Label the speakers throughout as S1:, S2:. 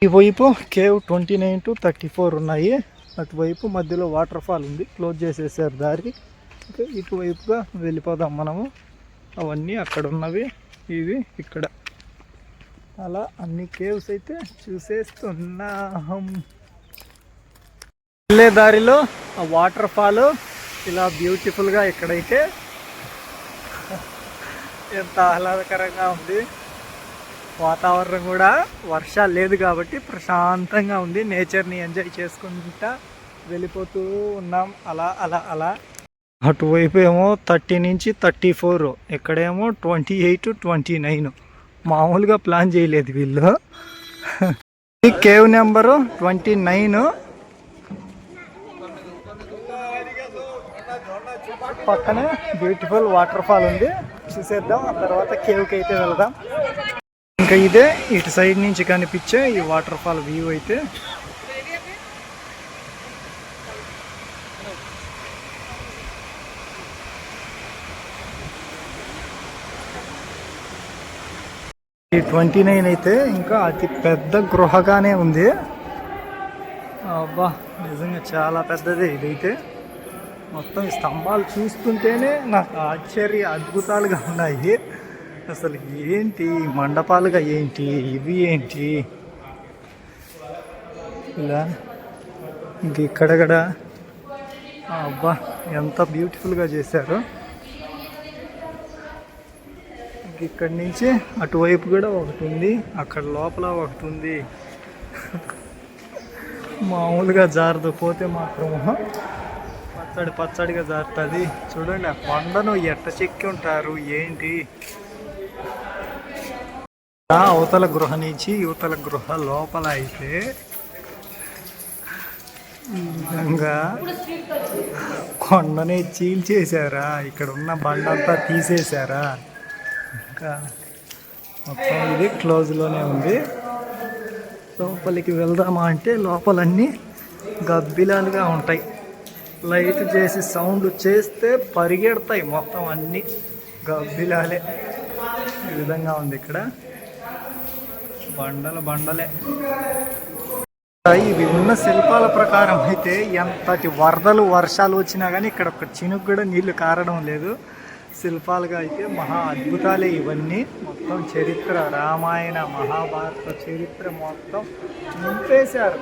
S1: ఈ వైపు cave 29 to 34 ఉన్నాయి. అటువైపు మధ్యలో వాటర్ ఫాల్ ఉంది, క్లోజ్ చేసేసారు దారి. ఇటువైపుగా వెళ్ళిపోదాం మనము. అవన్నీ అక్కడ ఉన్నవి, ఇవి ఇక్కడ. అలా అన్ని కేవ్స్ అయితే చూసేస్తున్నాం. వెళ్ళే దారిలో ఆ వాటర్ ఫాల్ ఇలా బ్యూటిఫుల్గా ఇక్కడైతే ఎంత ఆహ్లాదకరంగా ఉంది. వాతావరణం కూడా వర్షాలు లేదు కాబట్టి ప్రశాంతంగా ఉంది. నేచర్ని ఎంజాయ్ చేసుకుంటా వెళ్ళిపోతూ ఉన్నాం. అలా అలా అలా అటువైపు ఏమో 30 నుంచి 34, ఇక్కడేమో 28, 29. మామూలుగా ప్లాన్ చేయలేదు వీళ్ళు. Cave number 29. పక్కనే బ్యూటిఫుల్ వాటర్ ఫాల్ ఉంది, చూసేద్దాం. ఆ తర్వాత కేవ్కి అయితే వెళ్దాం. ఇంకా ఇదే ఇటు సైడ్ నుంచి కనిపించే ఈ వాటర్ ఫాల్ వ్యూ అయితే. ఈ 29 అయితే ఇంకా అతి పెద్ద గృహగానే ఉంది. అబ్బా, నిజంగా చాలా పెద్దదే ఇదైతే. మొత్తం ఈ స్తంభాలు చూస్తుంటేనే నాకు అద్భుతాలుగా ఉన్నాయి. అసలు ఏంటి మండపాలుగా, ఏంటి ఇవి, ఏంటి ఇలా ఇంక ఇక్కడ అబ్బా ఎంత బ్యూటిఫుల్గా చేశారు. ఇక్కడి నుంచి అటువైపు కూడా ఒకటి ఉంది, అక్కడ లోపల ఒకటి ఉంది. మామూలుగా జారదు, పోతే మాత్రం పచ్చడిగా జారుతుంది. చూడండి ఆ కొండను ఎట్ట చెక్కి ఉంటారు ఏంటి. అవతల గృహ నుంచి యువతల గృహ లోపల అయితే ఈ విధంగా కొండనే చీల్చేశారా, ఇక్కడ ఉన్న బండంతా తీసేశారా. ఇంకా మొత్తం ఇది క్లోజ్లోనే ఉంది. లోపలికి వెళ్దామా అంటే లోపలన్నీ గబ్బిలాలుగా ఉంటాయి. లైట్ చేసి సౌండ్ చేస్తే పరిగెడతాయి మొత్తం అన్నీ గబ్బిలాలే. ఈ విధంగా ఉంది ఇక్కడ, బండలే. ఇవి ఉన్న శిల్పాల ప్రకారం అయితే ఎంతటి వరదలు వర్షాలు వచ్చినా కానీ ఇక్కడ ఒక చినుకు కూడా నీళ్లు కారడం లేదు. శిల్పాలుగా అయితే మహా అద్భుతాలే ఇవన్నీ. మొత్తం చరిత్ర, రామాయణ మహాభారత చరిత్ర మొత్తం నింపేశారు.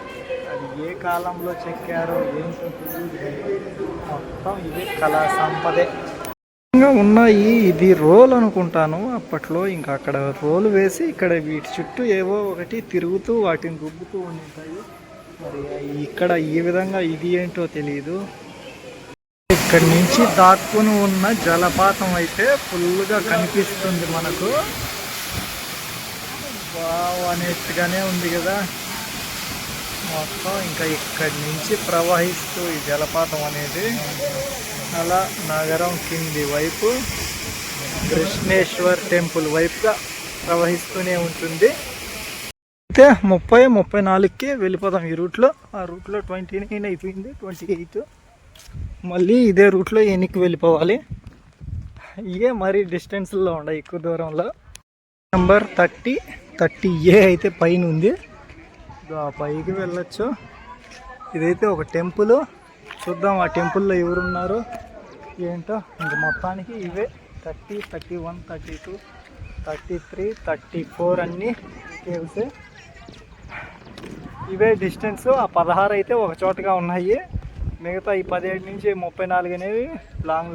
S1: అది ఏ కాలంలో చెక్కారో ఏంటో తెలియదు, మొత్తం ఇదే కళా సంపదే ఉన్నాయి. ఇది రోల్ అనుకుంటాను అప్పట్లో. ఇంకా అక్కడ రోలు వేసి ఇక్కడ వీటి చుట్టూ ఏవో ఒకటి తిరుగుతూ వాటిని రుబ్బుతూ ఉంటాయి. మరి ఇక్కడ ఈ విధంగా ఇది ఏంటో తెలియదు. ఇక్కడి నుంచి దాక్కుని ఉన్న జలపాతం అయితే ఫుల్గా కనిపిస్తుంది మనకు. వావ్ అనేట్టుగానే ఉంది కదా మొత్తం. ఇంకా ఇక్కడి నుంచి ప్రవహిస్తూ ఈ జలపాతం అనేది అలా నగరం కింది వైపు కృష్ణేశ్వర్ టెంపుల్ వైపుగా ప్రవహిస్తూనే ఉంటుంది. అయితే 30-34కి వెళ్ళిపోతాం ఈ రూట్లో. ఆ రూట్లో 29 అయిపోయింది, 28. మళ్ళీ ఇదే రూట్లో ఎన్నికి వెళ్ళిపోవాలి. ఇవే మరీ డిస్టెన్స్లో ఉన్నాయి, ఎక్కువ దూరంలో. నెంబర్ 30A అయితే పైన ఉంది, పైకి వెళ్ళొచ్చు. ఇదైతే ఒక టెంపుల్, చూద్దాం ఆ టెంపుల్లో ఎవరున్నారు ఏంటో. ఇంక మొత్తానికి ఇవే 30, 31, 32, 33, 34 అన్నీ కేవ్సే. ఇవే డిస్టెన్స్. ఆ 16 అయితే ఒక చోటగా ఉన్నాయి, మిగతా ఈ 17 నుంచి 34 అనేవి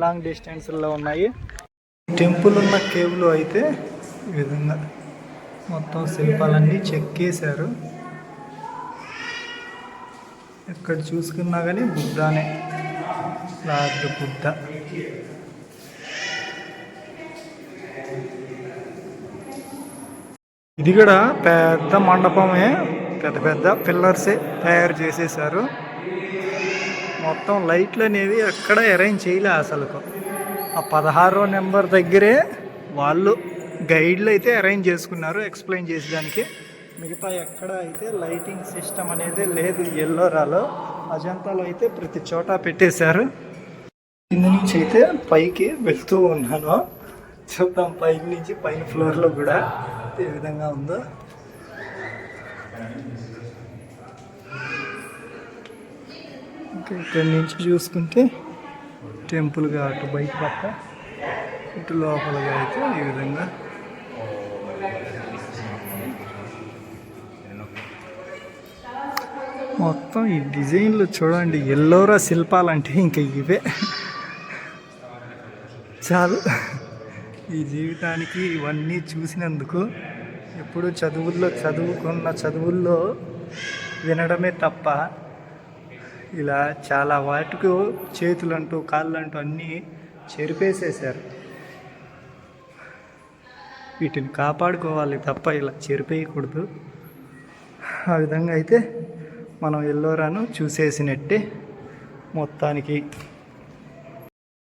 S1: లాంగ్ డిస్టెన్స్లో ఉన్నాయి. టెంపుల్ ఉన్న కేవ్లో అయితే ఈ విధంగా మొత్తం శిల్పాలన్నీ చెక్కేశారు. ఎక్కడ చూసుకున్నా కానీ బుద్ధానే, లార్డ్ బుద్ధ. ఇది కూడా పెద్ద మండపమే, పెద్ద పిల్లర్సే తయారు చేసేసారు. మొత్తం లైట్లు అనేవి ఎక్కడ అరేంజ్ చేయలే అసలు. ఆ 16వ నెంబర్ దగ్గరే వాళ్ళు గైడ్లు అయితే అరేంజ్ చేసుకున్నారు ఎక్స్ప్లెయిన్ చేసేదానికి. మిగతా ఎక్కడ అయితే లైటింగ్ సిస్టమ్ అనేది లేదు. ఎల్లోరాలో అజంతాలో అయితే ప్రతి చోట పెట్టేశారు. కింద నుంచి అయితే పైకి వెళ్తూ ఉన్నాను, చూద్దాం పైన నుంచి పైన ఫ్లోర్లో కూడా ఏ విధంగా ఉందో. ఇక్కడి నుంచి చూసుకుంటే టెంపుల్గా అటు బయట పక్క, ఇటు లోపలగా అయితే ఈ విధంగా మొత్తం ఈ డిజైన్లు చూడండి. ఎల్లోరా శిల్పాలంటే ఇంకా ఇవే చాలు. ఈ జీవితానికి ఇవన్నీ చూసినందుకు ఎప్పుడు చదువుల్లో వినడమే తప్ప ఇలా చాలా వాటికి చేతులంటూ కాళ్ళంటూ అన్నీ చెరిపేసేశారు. వీటిని కాపాడుకోవాలి తప్ప ఇలా చెరిపేయకూడదు. ఆ విధంగా అయితే మనం ఎల్లోరాను చూసేసినట్టే మొత్తానికి.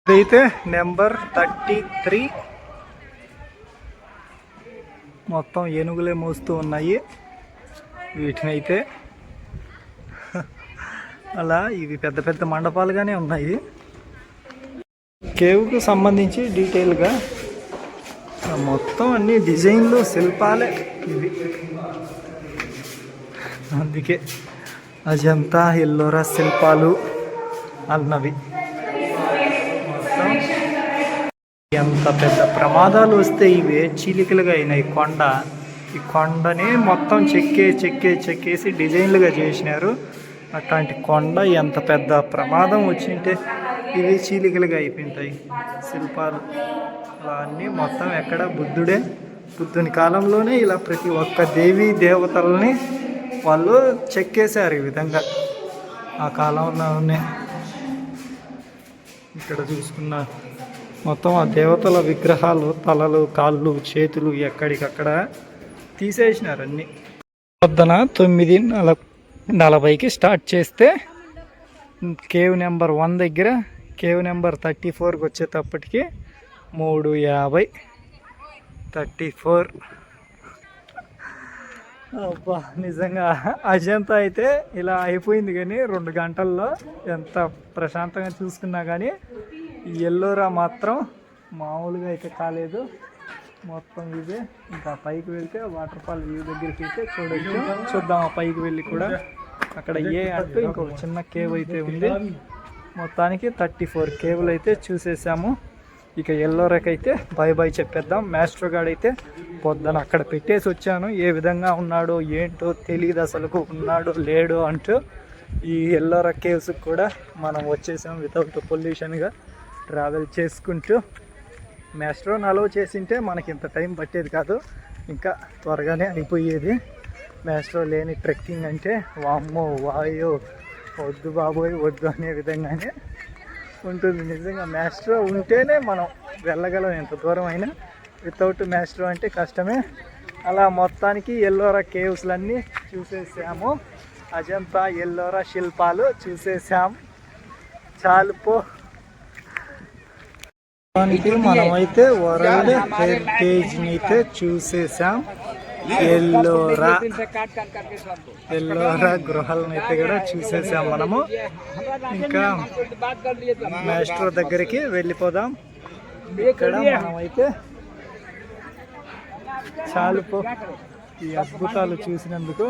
S1: ఇదైతే నెంబర్ 33. మొత్తం ఏనుగులే మోస్తూ ఉన్నాయి వీటినైతే. అలా ఇవి పెద్ద పెద్ద మండపాలుగానే ఉన్నాయి. కేవ్కు సంబంధించి డీటెయిల్గా మొత్తం అన్ని డిజైన్లు శిల్పాలే ఇవి. అందుకే అజంతా ఎల్లోరా శిల్పాలు అన్నవి. మొత్తం ఎంత పెద్ద ప్రమాదాలు వస్తే ఇవే చీలికలుగా అయినాయి. ఈ కొండని మొత్తం చెక్కేసి డిజైన్లుగా చేసినారు. అట్లాంటి కొండ ఎంత పెద్ద ప్రమాదం వచ్చింటే ఇవి చీలికలుగా అయిపోయింటాయి శిల్పాలు. అన్నీ మొత్తం ఎక్కడ బుద్ధుని కాలంలోనే ఇలా ప్రతి ఒక్క దేవీ దేవతల్ని వాళ్ళు చెక్కేశారు ఈ విధంగా. ఆ కాలంలోనే ఇక్కడ చూసుకున్న మొత్తం ఆ దేవతల విగ్రహాలు, తలలు, కాళ్ళు, చేతులు ఎక్కడికక్కడ తీసేసినారు అన్నీ. పొద్దున 9:40కి స్టార్ట్ చేస్తే కేవ్ నెంబర్ 1 దగ్గర కేవ్ నెంబర్ 34కి వచ్చేటప్పటికి 3:50. 34. అబ్బా, నిజంగా అజంతా అయితే ఇలా అయిపోయింది. కానీ 2 గంటల్లో ఎంత ప్రశాంతంగా చూసుకున్నా కానీ ఈ ఎల్లోరా మాత్రం మామూలుగా అయితే కాలేదు. మొత్తం ఇదే. ఇంకా పైకి వెళ్తే వాటర్ ఫాల్ వ్యూ దగ్గరికి అయితే చూద్దాం. ఆ పైకి వెళ్ళి కూడా అక్కడ అంటూ ఇంకొక చిన్న కేవ్ అయితే ఉంది. మొత్తానికి 34 కేవ్లు అయితే చూసేసాము. ఇక ఎల్లోరాకి అయితే బై చెప్పేద్దాం. మాస్టర్ గార్డ్ అయితే పొద్దున అక్కడ పెట్టేసి వచ్చాను. ఏ విధంగా ఉన్నాడో ఏంటో తెలియదు అసలు, ఉన్నాడో లేడో అంటూ. ఈ ఎల్లోరా కేవ్స్కి కూడా మనం వచ్చేసాం వితౌట్ పొల్యూషన్గా ట్రావెల్ చేసుకుంటూ. మాస్టర్ అలౌ చేసింటే మనకి ఇంత టైం పట్టేది కాదు, ఇంకా త్వరగానే అయిపోయేది. మాస్టర్ లేని ట్రెక్కింగ్ అంటే వామ్మో వాయో వద్దు బాబోయ్ వద్దు అనే విధంగానే ఉంటుంది. నిజంగా మాస్టర్ ఉంటేనే మనం వెళ్ళగలం ఎంత దూరం అయినా. వితౌట్ మాస్టర్ అంటే కష్టమే. అలా మొత్తానికి ఎల్లోరా కేవ్స్లన్నీ చూసేసాము. అజంతా ఎల్లోరా శిల్పాలు చూసేసాం. చాలు పో. మనమైతే వరల్డ్ హెరిటేజ్ని అయితే చూసేసాం. ఎల్లోరా గృహాలను అయితే కూడా చూసేసాం మనము. ఇంకా మాస్టర్ దగ్గరికి వెళ్ళిపోదాం. ఇక్కడ మనమైతే చాలుపో ఈ అద్భుతాలు చూసినందుకు.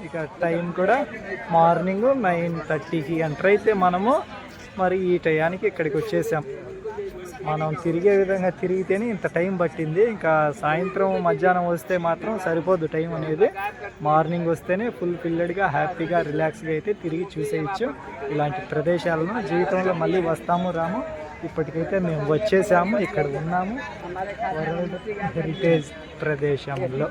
S1: ఇక టైం కూడా మార్నింగ్ 9:30కి ఎంటర్ అయితే మనము మరి ఈ టయానికి ఇక్కడికి వచ్చేసాం. మనం తిరిగే విధంగా తిరిగితేనే ఇంత టైం పట్టింది. ఇంకా సాయంత్రం మధ్యాహ్నం వస్తే మాత్రం సరిపోదు టైం అనేది. మార్నింగ్ వస్తేనే ఫుల్ ఫిల్లెడ్గా హ్యాపీగా రిలాక్స్గా అయితే తిరిగి చూసేయచ్చు. ఇలాంటి ప్రదేశాలను జీవితంలో మళ్ళీ వస్తాము రాము. ఇప్పటికైతే మేము వచ్చేసాము, ఇక్కడ ఉన్నాము వరల్డ్ హెరిటేజ్ ప్రదేశంలో.